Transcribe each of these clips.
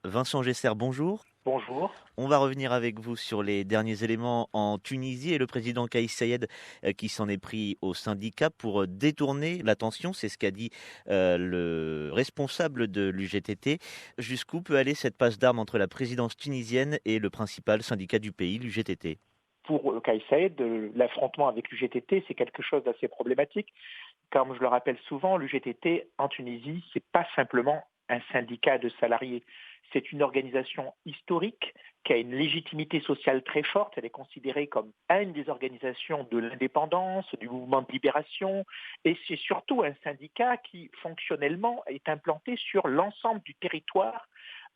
Vincent Gesser, bonjour. Bonjour. On va revenir avec vous sur les derniers éléments en Tunisie et le président Kais Saied qui s'en est pris aux syndicats pour détourner l'attention, c'est ce qu'a dit le responsable de l'UGTT. Jusqu'où peut aller cette passe d'armes entre la présidence tunisienne et le principal syndicat du pays, l'UGTT? Pour Kais Saied, l'affrontement avec l'UGTT, c'est quelque chose d'assez problématique. Comme je le rappelle souvent, l'UGTT en Tunisie, c'est pas simplement un syndicat de salariés. C'est une organisation historique qui a une légitimité sociale très forte. Elle est considérée comme une des organisations de l'indépendance, du mouvement de libération. Et c'est surtout un syndicat qui, fonctionnellement, est implanté sur l'ensemble du territoire,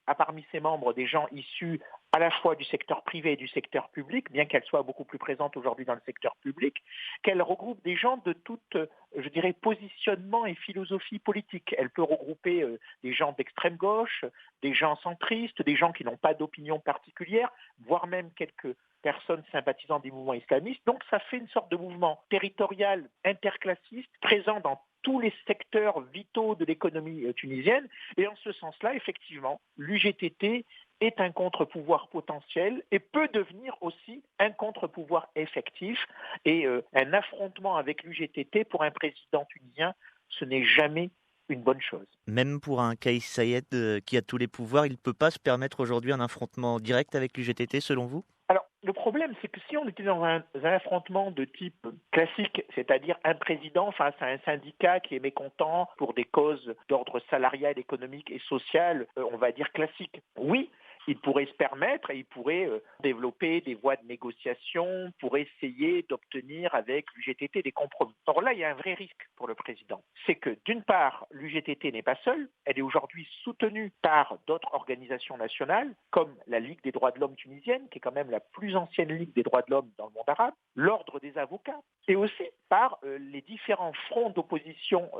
a parmi ses membres des gens issus à la fois du secteur privé et du secteur public, bien qu'elle soit beaucoup plus présente aujourd'hui dans le secteur public, qu'elle regroupe des gens de tout, je dirais, positionnement et philosophie politique. Elle peut regrouper des gens d'extrême gauche, des gens centristes, des gens qui n'ont pas d'opinion particulière, voire même quelques personnes sympathisant des mouvements islamistes. Donc ça fait une sorte de mouvement territorial, interclassiste, présent dans tous les secteurs vitaux de l'économie tunisienne. Et en ce sens-là, effectivement, l'UGTT est un contre-pouvoir potentiel et peut devenir aussi un contre-pouvoir effectif. Et un affrontement avec l'UGTT pour un président tunisien, ce n'est jamais une bonne chose. Même pour un Kais Saied qui a tous les pouvoirs, il ne peut pas se permettre aujourd'hui un affrontement direct avec l'UGTT selon vous? Alors, le problème, c'est que si on était dans un affrontement de type classique, c'est-à-dire un président face à un syndicat qui est mécontent pour des causes d'ordre salarial, économique et social, on va dire classique, oui, il pourrait se permettre et il pourrait développer des voies de négociation pour essayer d'obtenir avec l'UGTT des compromis. Or là, il y a un vrai risque pour le président. C'est que d'une part, l'UGTT n'est pas seule, elle est aujourd'hui soutenue par d'autres organisations nationales, comme la Ligue des droits de l'homme tunisienne, qui est quand même la plus ancienne Ligue des droits de l'homme dans le monde arabe, l'Ordre des avocats, et aussi par les différents fronts d'opposition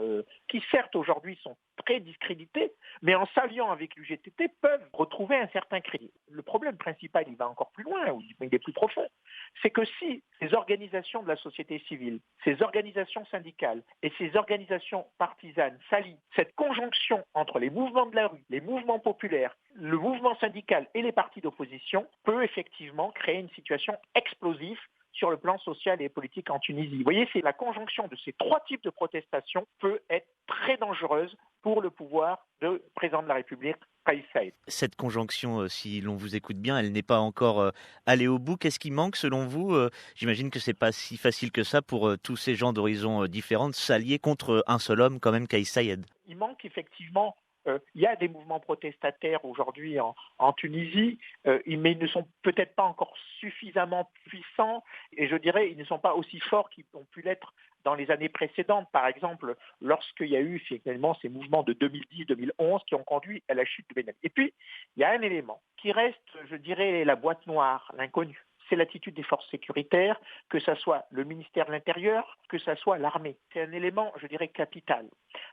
qui certes aujourd'hui sont très discrédités, mais en s'alliant avec l'UGTT peuvent retrouver un certain crédit. Le problème principal, il va encore plus loin, il est plus profond, c'est que si ces organisations de la société civile, ces organisations syndicales et ces organisations partisanes s'allient, cette conjonction entre les mouvements de la rue, les mouvements populaires, le mouvement syndical et les partis d'opposition peut effectivement créer une situation explosive sur le plan social et politique en Tunisie. Vous voyez, c'est la conjonction de ces trois types de protestations peut être très dangereuse pour le pouvoir de président de la République, Kais Saied. Cette conjonction, si l'on vous écoute bien, elle n'est pas encore allée au bout. Qu'est-ce qui manque selon vous? J'imagine que c'est pas si facile que ça pour tous ces gens d'horizons différents de s'allier contre un seul homme, quand même, Kais Saied. Il manque effectivement. Il y a des mouvements protestataires aujourd'hui en Tunisie, mais ils ne sont peut-être pas encore suffisamment puissants et je dirais ils ne sont pas aussi forts qu'ils ont pu l'être dans les années précédentes. Par exemple, lorsqu'il y a eu finalement ces mouvements de 2010-2011 qui ont conduit à la chute de Ben Ali. Et puis, il y a un élément qui reste, je dirais, la boîte noire, l'inconnu. C'est l'attitude des forces sécuritaires, que ce soit le ministère de l'Intérieur, que ce soit l'armée. C'est un élément, je dirais, capital.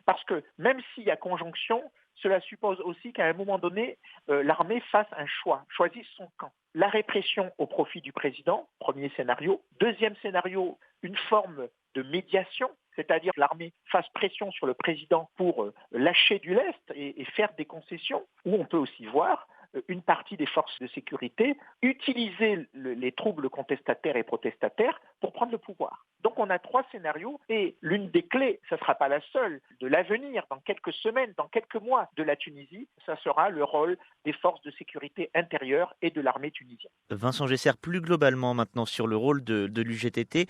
Parce que même s'il y a conjonction, cela suppose aussi qu'à un moment donné, l'armée fasse un choix, choisisse son camp. La répression au profit du président, premier scénario. Deuxième scénario, une forme de médiation, c'est-à-dire que l'armée fasse pression sur le président pour lâcher du lest et faire des concessions, ou on peut aussi voir une partie des forces de sécurité utiliser les troubles contestataires et protestataires pour prendre le pouvoir. Donc on a trois scénarios et l'une des clés, ce ne sera pas la seule, de l'avenir dans quelques semaines, dans quelques mois de la Tunisie, ça sera le rôle des forces de sécurité intérieure et de l'armée tunisienne. Vincent Gesser, plus globalement maintenant sur le rôle de l'UGTT,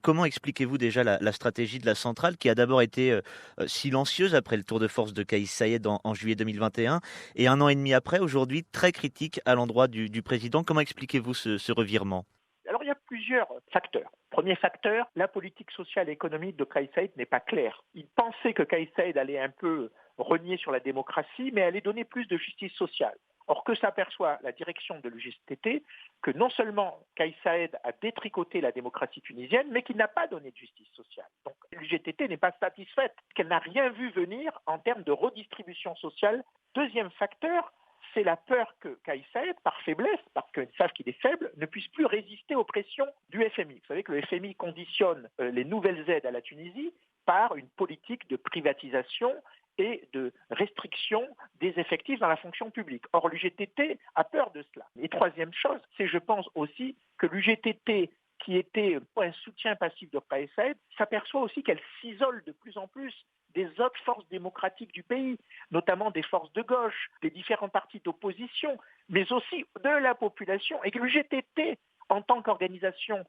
comment expliquez-vous déjà la stratégie de la centrale qui a d'abord été silencieuse après le tour de force de Kais Saied en juillet 2021 et un an et demi après, aujourd'hui, très critique à l'endroit du président. Comment expliquez-vous ce revirement? Alors il y a plusieurs facteurs. Premier facteur, la politique sociale et économique de Kais Saied n'est pas claire. Il pensait que Kais Saied allait un peu renier sur la démocratie, mais allait donner plus de justice sociale. Or, que s'aperçoit la direction de l'UGTT, que non seulement Kais Saied a détricoté la démocratie tunisienne, mais qu'il n'a pas donné de justice sociale. Donc l'UGTT n'est pas satisfaite, qu'elle n'a rien vu venir en termes de redistribution sociale. Deuxième facteur, c'est la peur que Kais Saied, par faiblesse, parce qu'ils savent qu'il est faible, ne puisse plus résister aux pressions du FMI. Vous savez que le FMI conditionne les nouvelles aides à la Tunisie par une politique de privatisation et de restriction des effectifs dans la fonction publique. Or, l'UGTT a peur de cela. Et troisième chose, c'est je pense aussi que l'UGTT, qui était un soutien passif de Kais Saied, s'aperçoit aussi qu'elle s'isole de plus en plus des autres forces démocratiques du pays, notamment des forces de gauche, des différents partis d'opposition, mais aussi de la population, et que l'UGTT, en tant qu'organisation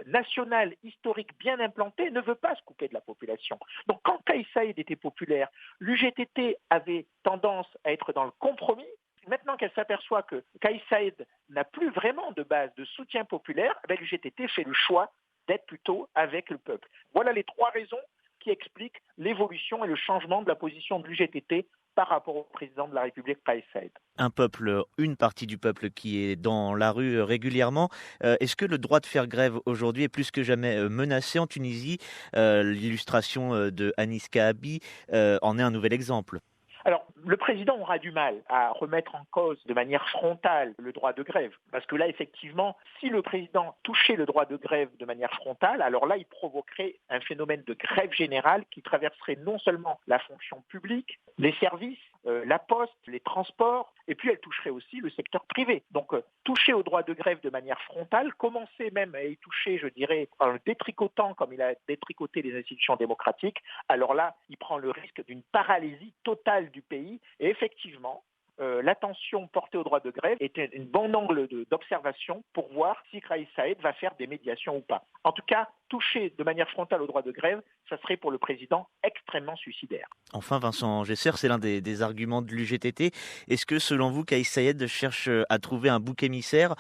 nationale, historique, bien implantée, ne veut pas se couper de la population. Donc quand Kais Saied était populaire, l'UGTT avait tendance à être dans le compromis. Maintenant qu'elle s'aperçoit que Kais Saied n'a plus vraiment de base de soutien populaire, l'UGTT fait le choix d'être plutôt avec le peuple. Voilà les trois raisons qui expliquent l'évolution et le changement de la position de l'UGTT par rapport au président de la République, Kais Saied. Un peuple, une partie du peuple qui est dans la rue régulièrement. Est-ce que le droit de faire grève aujourd'hui est plus que jamais menacé en Tunisie? L'illustration de Anis Kaabi en est un nouvel exemple. Alors, le président aura du mal à remettre en cause de manière frontale le droit de grève. Parce que là, effectivement, si le président touchait le droit de grève de manière frontale, alors là, il provoquerait un phénomène de grève générale qui traverserait non seulement la fonction publique, les services, la poste, les transports, et puis elle toucherait aussi le secteur privé. Donc, toucher au droit de grève de manière frontale, commencer même à y toucher, je dirais, en le détricotant comme il a détricoté les institutions démocratiques, alors là, il prend le risque d'une paralysie totale du pays. Et effectivement, l'attention portée au droit de grève était un bon angle d'observation pour voir si Kais Saied va faire des médiations ou pas. En tout cas, toucher de manière frontale au droit de grève, ça serait pour le président extrêmement suicidaire. Enfin, Vincent Gesser, c'est l'un des arguments de l'UGTT. Est-ce que, selon vous, Kais Saied cherche à trouver un bouc émissaire,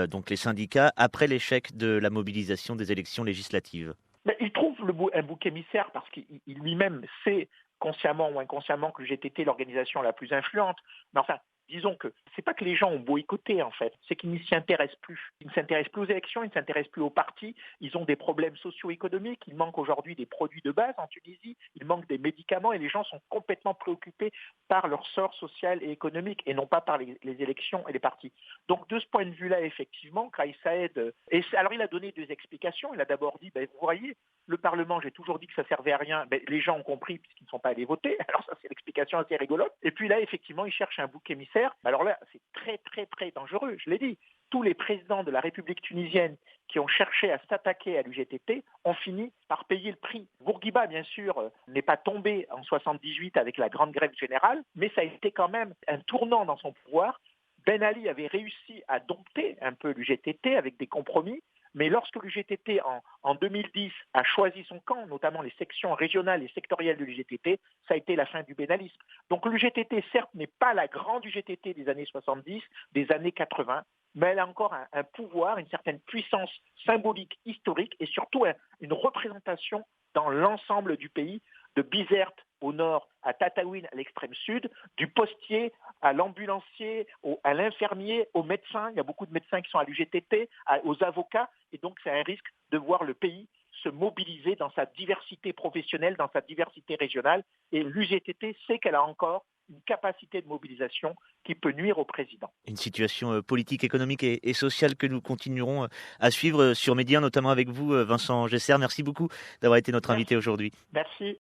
donc les syndicats, après l'échec de la mobilisation des élections législatives? Mais il trouve un bouc émissaire parce qu'il lui-même sait consciemment ou inconsciemment que l'UGTT est l'organisation la plus influente. Mais enfin, disons que c'est pas que les gens ont boycotté en fait, c'est qu'ils n'y s'y intéressent plus. Ils ne s'intéressent plus aux élections, ils ne s'intéressent plus aux partis, ils ont des problèmes socio-économiques, il manque aujourd'hui des produits de base en Tunisie, il manque des médicaments et les gens sont complètement préoccupés par leur sort social et économique et non pas par les élections et les partis. Donc de ce point de vue-là, effectivement, Kais Saied, alors il a donné deux explications, il a d'abord dit, vous voyez, le Parlement, j'ai toujours dit que ça servait à rien, les gens ont compris puisqu'ils ne sont pas allés voter, alors ça c'est l'explication assez rigolote. Et puis là, effectivement, il cherche un bouc émissaire. Alors là, c'est très, très, très dangereux. Je l'ai dit, tous les présidents de la République tunisienne qui ont cherché à s'attaquer à l'UGTT ont fini par payer le prix. Bourguiba, bien sûr, n'est pas tombé en 78 avec la grande grève générale, mais ça a été quand même un tournant dans son pouvoir. Ben Ali avait réussi à dompter un peu l'UGTT avec des compromis, mais lorsque l'UGTT, en 2010, a choisi son camp, notamment les sections régionales et sectorielles de l'UGTT, ça a été la fin du bénalisme. Donc l'UGTT, certes, n'est pas la grande UGTT des années 70, des années 80, mais elle a encore un pouvoir, une certaine puissance symbolique, historique, et surtout une représentation dans l'ensemble du pays, de Bizerte au nord à Tataouine à l'extrême sud, du postier à l'ambulancier, à l'infirmier, aux médecins. Il y a beaucoup de médecins qui sont à l'UGTT, aux avocats, et donc c'est un risque de voir le pays se mobiliser dans sa diversité professionnelle, dans sa diversité régionale, et l'UGTT sait qu'elle a encore une capacité de mobilisation qui peut nuire au président. Une situation politique, économique et sociale que nous continuerons à suivre sur Média, notamment avec vous, Vincent Gesser. Merci beaucoup d'avoir été notre invité aujourd'hui. Merci.